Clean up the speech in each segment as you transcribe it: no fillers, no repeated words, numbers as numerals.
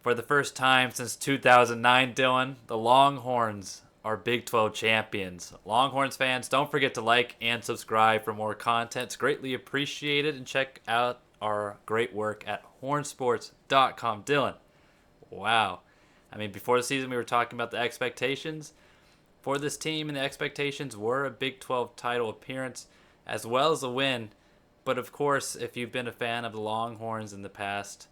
For the first time since 2009, Dylan, the Longhorns are Big 12 champions. Longhorns fans, don't forget to like and subscribe for more content. It's greatly appreciated. And check out our great work at HornSports.com. Dylan, wow. I mean, before the season, we were talking about the expectations for this team, and the expectations were a Big 12 title appearance as well as a win. But of course, if you've been a fan of the Longhorns in the past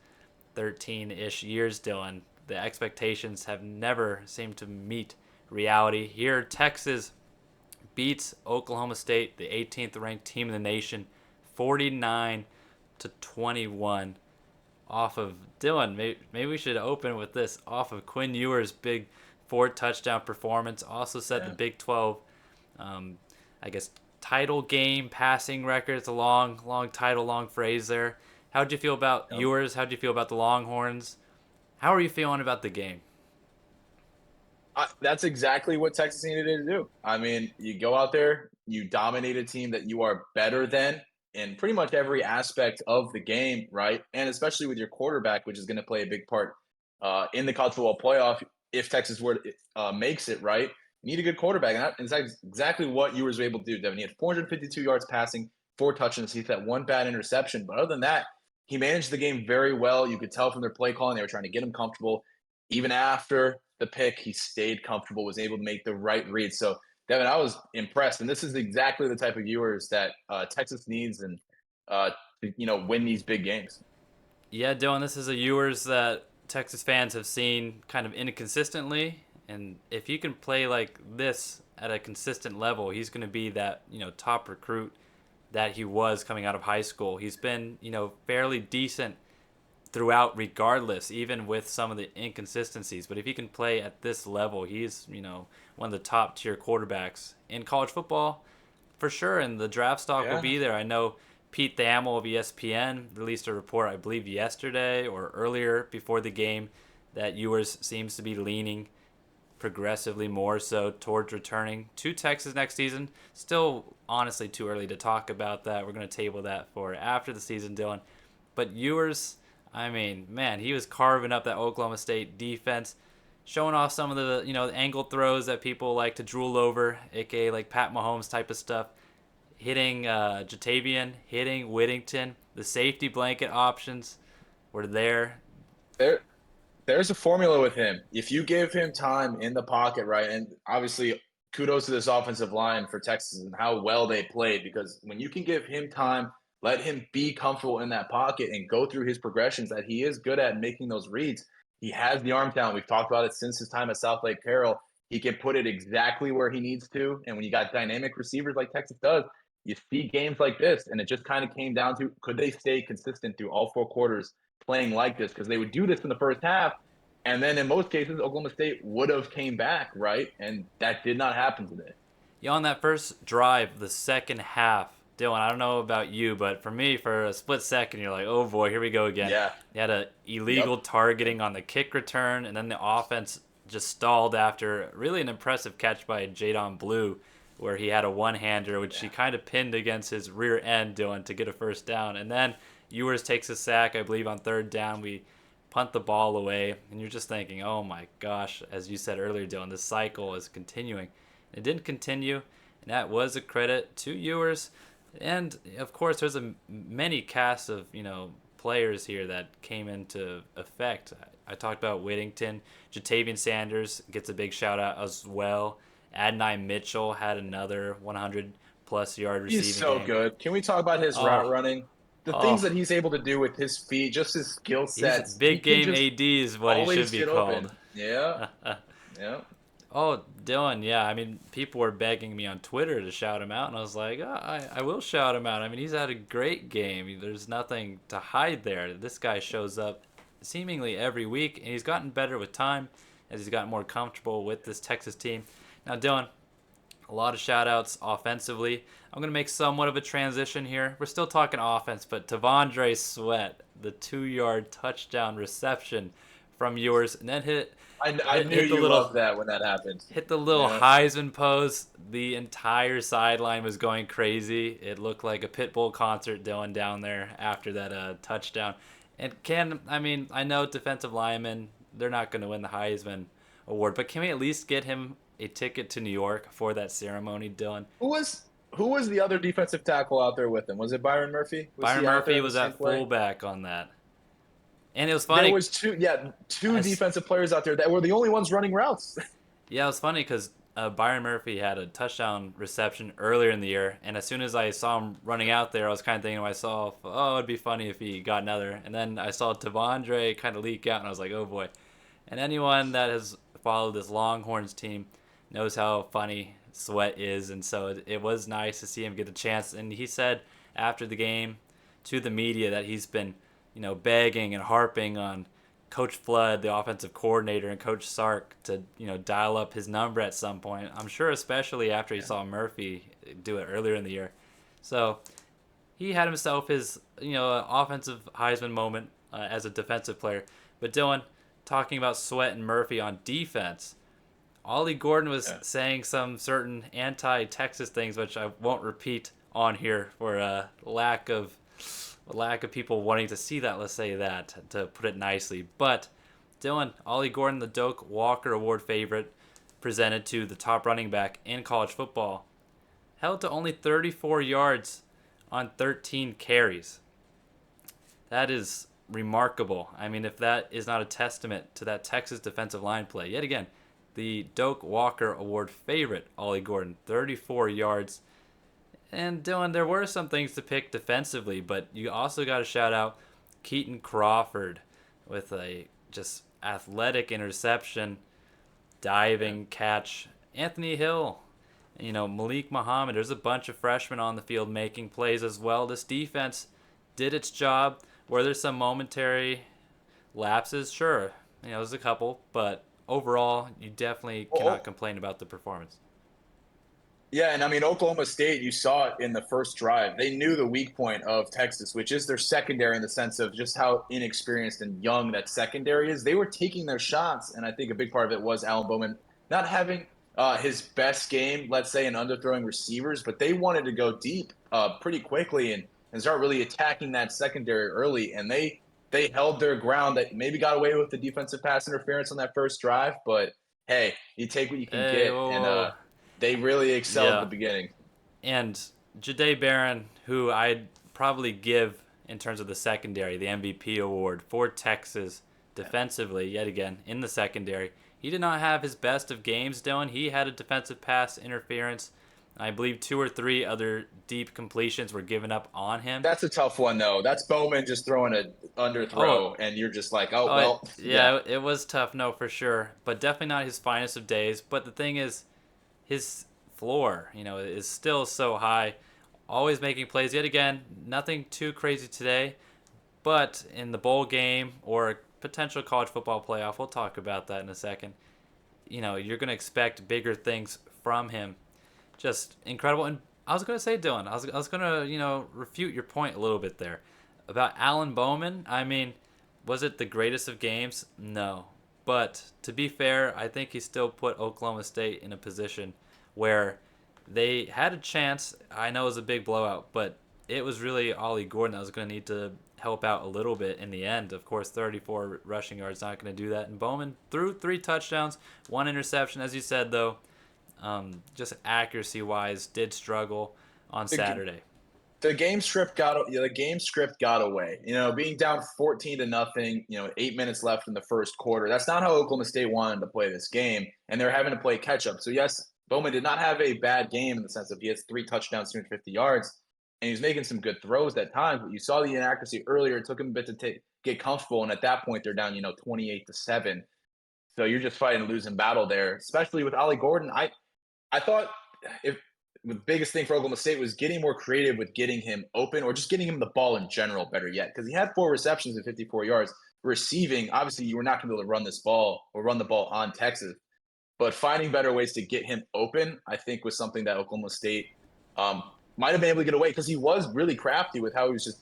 13-ish years, Dylan, the expectations have never seemed to meet reality. Here, Texas beats Oklahoma State, the 18th ranked team in the nation, 49 to 21. Off of Dylan, maybe we should open with this. Off of Quinn Ewers' big 4 touchdown performance, also set the Big 12, I guess, title game passing record. It's a long title, long phrase there. How'd you feel about Ewers? How'd you feel about the Longhorns? How are you feeling about the game? That's exactly what Texas needed to do. I mean, you go out there, you dominate a team that you are better than in pretty much every aspect of the game, right? And especially with your quarterback, which is going to play a big part in the college football playoff if Texas were makes it, right? You need a good quarterback, and that's exactly what you was able to do, Devon. He had 452 yards passing, 4 touchdowns. He had one bad interception, but other than that, he managed the game very well. You could tell from their play calling they were trying to get him comfortable. Even after the pick, he stayed comfortable, was able to make the right read. So, Devin, I was impressed, and this is exactly the type of viewers that Texas needs, and win these big games. Yeah, Dylan, this is a Ewers that Texas fans have seen kind of inconsistently, and if you can play like this at a consistent level, he's going to be that top recruit that he was coming out of high school. He's been fairly decent throughout regardless, even with some of the inconsistencies. But if he can play at this level, he's one of the top tier quarterbacks in college football for sure, and the draft stock will Yeah. be there. I know Pete Thamel of ESPN released a report, I believe yesterday or earlier before the game, that Ewers seems to be leaning progressively more so towards returning to Texas next season. Still, honestly, too early to talk about that. We're going to table that for after the season, Dylan. But Ewers, I mean, man, he was carving up that Oklahoma State defense, showing off some of the angle throws that people like to drool over, aka like Pat Mahomes type of stuff. Hitting Jatavian, hitting Whittington, the safety blanket options were there. There, there's a formula with him. If you give him time in the pocket, right, and obviously kudos to this offensive line for Texas and how well they played, because when you can give him time, let him be comfortable in that pocket and go through his progressions that he is good at making those reads. He has the arm talent. We've talked about it since his time at South Lake Carroll. He can put it exactly where he needs to. And when you got dynamic receivers like Texas does, you see games like this. And it just kind of came down to, could they stay consistent through all 4 quarters playing like this? Because they would do this in the first half, and then in most cases, Oklahoma State would have came back, right? And that did not happen today. Yeah, on that first drive, the second half, Dylan, I don't know about you, but for me, for a split second, you're like, oh boy, here we go again. Yeah. You had a illegal Yep. targeting on the kick return, and then the offense just stalled after really an impressive catch by Jadon Blue, where he had a one-hander, which he kind of pinned against his rear end, Dylan, to get a first down. And then Ewers takes a sack, I believe, on third down. We punt the ball away, and you're just thinking, oh my gosh, as you said earlier, Dylan, this cycle is continuing. It didn't continue, and that was a credit to Ewers. And of course, there's a many cast of players here that came into effect. I talked about Whittington, Jatavian Sanders gets a big shout out as well. Adonai Mitchell had another 100 plus yard He's receiving so game. good. Can we talk about his route Oh, running? The things oh, that he's able to do with his feet, just his skill he's a sets. He big can game just AD is what he should always be get called. open. Yeah. Yeah. Oh, Dylan, yeah. I mean, people were begging me on Twitter to shout him out, and I was like, I will shout him out. I mean, he's had a great game. There's nothing to hide there. This guy shows up seemingly every week, and he's gotten better with time as he's gotten more comfortable with this Texas team. Now, Dylan, a lot of shout outs offensively. I'm going to make somewhat of a transition here. We're still talking offense, but Tavondre Sweat, the 2 yard touchdown reception from yours, and then I knew hit the you little loved that when that happened. hit the little Yeah. Heisman pose. The entire sideline was going crazy. It looked like a Pitbull concert down there after that touchdown. And I mean, I know defensive linemen they're not going to win the Heisman Award. But can we at least get him a ticket to New York for that ceremony, Dylan? Who was the other defensive tackle out there with him? Was it Byron Murphy? Was Byron he out there Murphy in the was same at play? fullback on that. And it was There funny. was two I, defensive players out there that were the only ones running routes. Yeah, it was funny because Byron Murphy had a touchdown reception earlier in the year, and as soon as I saw him running out there, I was kind of thinking to myself, "Oh, it'd be funny if he got another." And then I saw Devon kind of leak out, and I was like, "Oh boy!" And anyone that has followed this Longhorns team knows how funny Sweat is, and so it was nice to see him get a chance. And he said after the game to the media that he's been, begging and harping on Coach Flood, the offensive coordinator, and Coach Sark to dial up his number at some point. I'm sure, especially after he saw Murphy do it earlier in the year. So he had himself his offensive Heisman moment as a defensive player. But Dylan, talking about Sweat and Murphy on defense, Ollie Gordon was saying some certain anti-Texas things, which I won't repeat on here for lack of people wanting to see that, let's say that, to put it nicely. But Dylan, Ollie Gordon, the Doak Walker Award favorite, presented to the top running back in college football, held to only 34 yards on 13 carries. That is remarkable. I mean, if that is not a testament to that Texas defensive line play. Yet again, the Doak Walker Award favorite, Ollie Gordon, 34 yards. And Dylan, there were some things to pick defensively, but you also got to shout out Keaton Crawford with a just athletic interception, diving catch. Anthony Hill, Malik Muhammad. There's a bunch of freshmen on the field making plays as well. This defense did its job. Were there some momentary lapses? Sure. There's a couple, but overall, you definitely cannot complain about the performance. Yeah, and I mean Oklahoma State, you saw it in the first drive. They knew the weak point of Texas, which is their secondary in the sense of just how inexperienced and young that secondary is. They were taking their shots, and I think a big part of it was Alan Bowman not having his best game, let's say, in underthrowing receivers, but they wanted to go deep pretty quickly and start really attacking that secondary early, and they held their ground. That maybe got away with the defensive pass interference on that first drive, but hey, you take what you can Hey, get, whoa, and whoa. they really excelled at Yeah. the beginning. And Jahdae Barron, who I'd probably give in terms of the secondary, the MVP award for Texas defensively, yet again, in the secondary. He did not have his best of games, Dylan. He had a defensive pass interference. I believe 2 or 3 other deep completions were given up on him. That's a tough one, though. That's Bowman just throwing a Oh, underthrow, and you're just like, oh, oh, well, yeah. yeah, it was tough, no, for sure. But definitely not his finest of days. But the thing is, his floor, is still so high. Always making plays. Yet again, nothing too crazy today. But in the bowl game or potential college football playoff, we'll talk about that in a second. You're going to expect bigger things from him. Just incredible. And I was going to say, Dylan, I was going to, refute your point a little bit there about Alan Bowman. I mean, was it the greatest of games? No. But to be fair, I think he still put Oklahoma State in a position where they had a chance. I know it was a big blowout, but it was really Ollie Gordon that was going to need to help out a little bit in the end. Of course, 34 rushing yards not going to do that. And Bowman threw 3 touchdowns, 1 interception. As you said, though, just accuracy-wise, did struggle on Saturday. The game script got away. Being down 14-0, 8 minutes left in the first quarter. That's not how Oklahoma State wanted to play this game, and they're having to play catch up. So yes, Bowman did not have a bad game in the sense of he has 3 touchdowns, 250 yards, and he's making some good throws at times. But you saw the inaccuracy earlier. It took him a bit to get comfortable, and at that point they're down, 28-7. So you're just fighting a losing battle there, especially with Ollie Gordon. I thought if the biggest thing for Oklahoma State was getting more creative with getting him open or just getting him the ball in general, better yet, because he had 4 receptions and 54 yards. Receiving, obviously, you were not going to be able to run this ball or run the ball on Texas, but finding better ways to get him open, I think, was something that Oklahoma State might have been able to get away because he was really crafty with how he was just,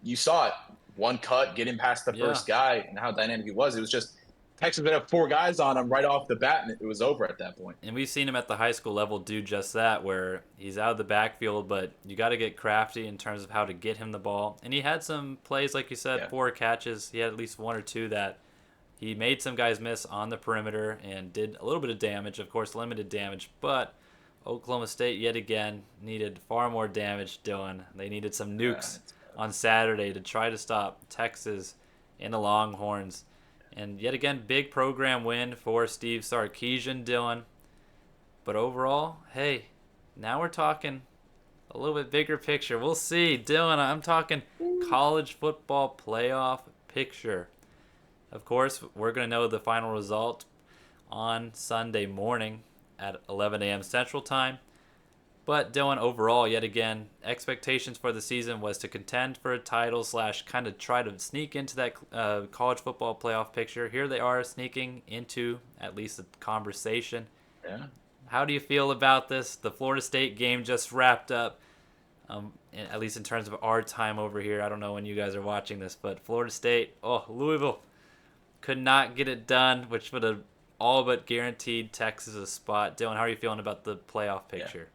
you saw it, one cut, get him past the Yeah. first guy and how dynamic he was. It was just Texas would have 4 guys on him right off the bat, and it was over at that point. And we've seen him at the high school level do just that, where he's out of the backfield, but you got to get crafty in terms of how to get him the ball. And he had some plays, like you said, 4 catches. He had at least 1 or 2 that He made some guys miss on the perimeter and did a little bit of damage, of course, limited damage, but Oklahoma State yet again needed far more damage doing. They needed some nukes on Saturday to try to stop Texas and the Longhorns. And yet again, big program win for Steve Sarkisian, Dylan. But overall, hey, now we're talking a little bit bigger picture. We'll see. Dylan, I'm talking college football playoff picture. Of course, we're going to know the final result on Sunday morning at 11 a.m. Central Time. But Dylan, overall, yet again, expectations for the season was to contend for a title / kind of try to sneak into that college football playoff picture. Here they are sneaking into at least a conversation. Yeah. How do you feel about this? The Florida State game just wrapped up, at least in terms of our time over here. I don't know when you guys are watching this, but Florida State, Louisville could not get it done, which would have all but guaranteed Texas a spot. Dylan, how are you feeling about the playoff picture?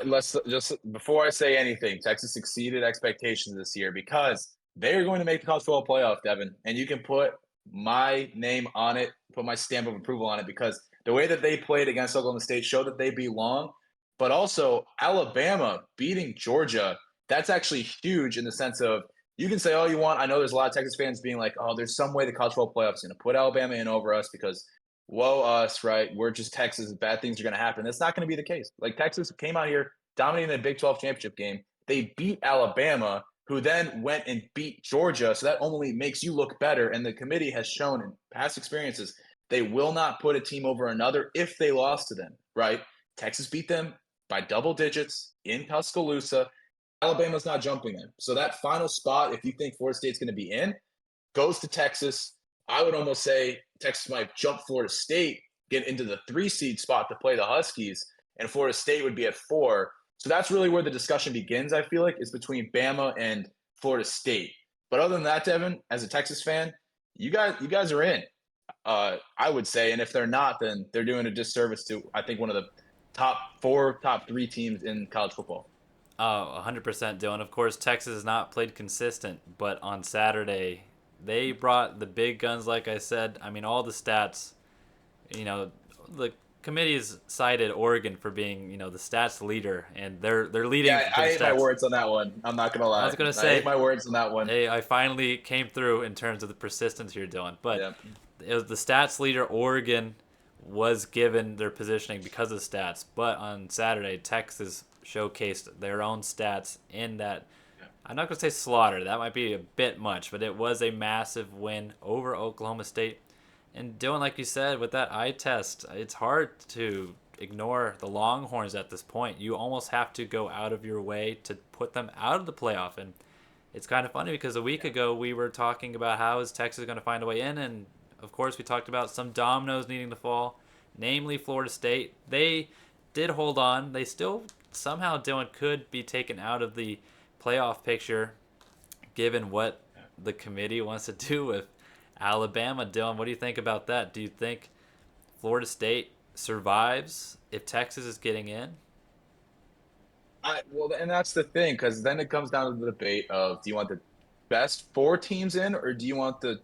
Let's just, before I say anything, Texas exceeded expectations this year because they're going to make the college football playoff, Devon, and you can put my name on it, put my stamp of approval on it, because the way that they played against Oklahoma State showed that they belong. But also Alabama beating Georgia, that's actually huge in the sense of, you can say all you want. I know there's a lot of Texas fans being like, oh, there's some way the college football playoffs going to put Alabama in over us because whoa us, right? We're just Texas. Bad things are going to happen. That's not going to be the case. Like, Texas came out here, dominating the Big 12 championship game. They beat Alabama, who then went and beat Georgia. So that only makes you look better. And the committee has shown in past experiences, they will not put a team over another if they lost to them, right? Texas beat them by double digits in Tuscaloosa. Alabama's not jumping them. So that final spot, if you think Florida State's going to be in, goes to Texas. I would almost say Texas might jump Florida State, get into the 3 seed spot to play the Huskies, and Florida State would be at 4. So that's really where the discussion begins, I feel like, is between Bama and Florida State. But other than that, Devin, as a Texas fan, you guys are in, I would say. And if they're not, then they're doing a disservice to, I think, one of the top 4, top 3 teams in college football. Oh, 100% Dylan. Of course, Texas has not played consistent, but on Saturday, they brought the big guns, like I said. I mean, all the stats, the committee has cited Oregon for being, the stats leader, and they're leading. Yeah, I ate my words on that one. I'm not going to lie. I was going to say, I ate my words on that one. Hey, I finally came through in terms of the persistence you're doing. But Yep. It was the stats leader, Oregon, was given their positioning because of stats. But on Saturday, Texas showcased their own stats in that. I'm not going to say slaughter. That might be a bit much, but it was a massive win over Oklahoma State. And Dylan, like you said, with that eye test, it's hard to ignore the Longhorns at this point. You almost have to go out of your way to put them out of the playoff. And it's kind of funny because a week ago we were talking about how is Texas going to find a way in. And, of course, we talked about some dominoes needing to fall, namely Florida State. They did hold on. They still somehow, Dylan, could be taken out of the playoff picture given what the committee wants to do with Alabama. Dylan, what do you think about that? Do you think Florida State survives if Texas is getting in? Well, and that's the thing, because then it comes down to the debate of, do you want the best 4 teams in, or do you want the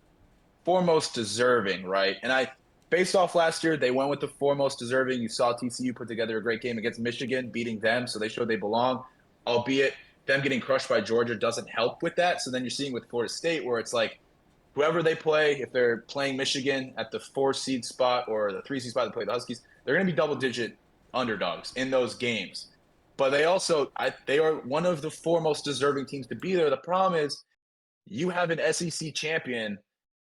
4 most deserving, right? And based off last year, they went with the 4 most deserving. You saw TCU put together a great game against Michigan, beating them, so they showed they belong, albeit them getting crushed by Georgia doesn't help with that. So then you're seeing with Florida State where it's like, whoever they play, if they're playing Michigan at the 4 seed spot or the 3 seed spot to play the Huskies, they're going to be double-digit underdogs in those games. But they also, they are one of the 4 most deserving teams to be there. The problem is you have an SEC champion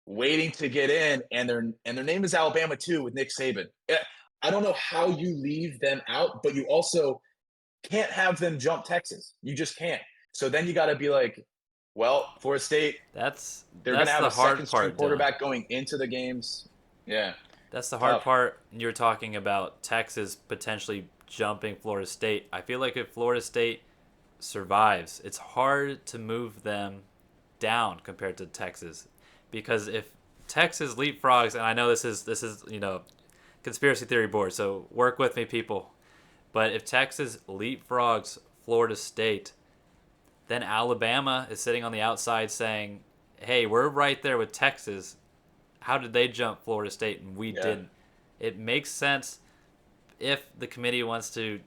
waiting to get in, and their name is Alabama too, with Nick Saban. I don't know how you leave them out, but you also can't have them jump Texas. You just can't. So then you got to be like, well, Florida State, they're going to have the a hard second string part, quarterback Dylan. going into the games. Yeah. That's the hard part. You're talking about Texas potentially jumping Florida State. I feel like if Florida State survives, it's hard to move them down compared to Texas, because if Texas leapfrogs, and I know this is conspiracy theory board, so work with me, people. But if Texas leapfrogs Florida State, then Alabama is sitting on the outside saying, hey, we're right there with Texas. how did they jump Florida State and we didn't? It makes sense if the committee wants to.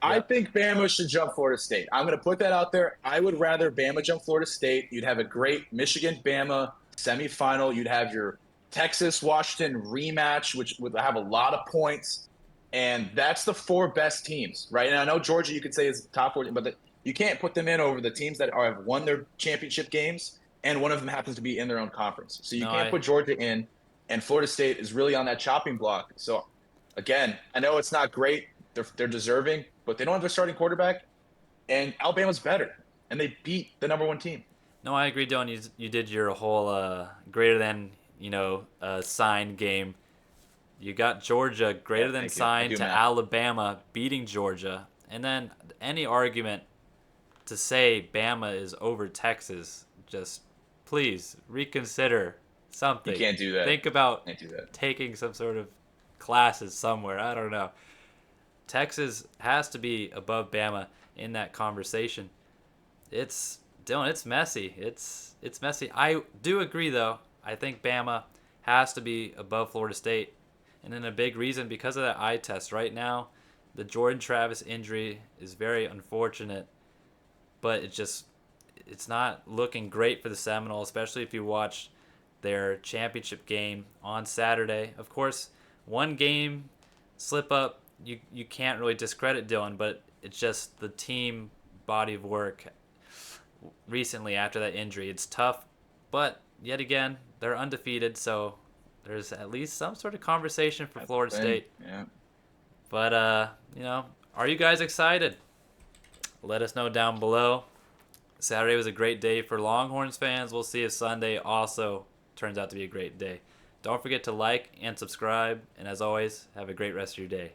I Yep. think Bama should jump Florida State. I'm going to put that out there. I would rather Bama jump Florida State. You'd have a great Michigan-Bama semifinal. You'd have your Texas-Washington rematch, which would have a lot of points. And that's the four best teams, right? And I know Georgia, you could say is top four, but you can't put them in over the teams that have won their championship games, and one of them happens to be in their own conference. So you No, can't put Georgia in, and Florida State is really on that chopping block. So again, I know it's not great. They're deserving, but they don't have their starting quarterback, and Alabama's better, and they beat the number one team. no, I agree, Dylan. You did your whole greater than sign game. You got Georgia greater than Thank you. I signed do to math. Alabama beating Georgia, and then any argument to say Bama is over Texas, just please reconsider You something. can't do that. Think about Can't do that. taking some sort of classes somewhere. I don't know. Texas has to be above Bama in that conversation. It's Dylan. It's messy. It's messy. I do agree though. I think Bama has to be above Florida State, and then a big reason because of that eye test right now. The Jordan Travis injury is very unfortunate, but it's not looking great for the Seminoles, especially if you watch their championship game on Saturday. Of course, one game slip up, you can't really discredit Dylan, but it's just the team body of work recently after that injury. It's tough, but yet again, they're undefeated, so there's at least some sort of conversation for Florida State. Yeah. But are you guys excited? Let us know down below. Saturday was a great day for Longhorns fans. We'll see if Sunday also turns out to be a great day. Don't forget to like and subscribe, and as always, have a great rest of your day.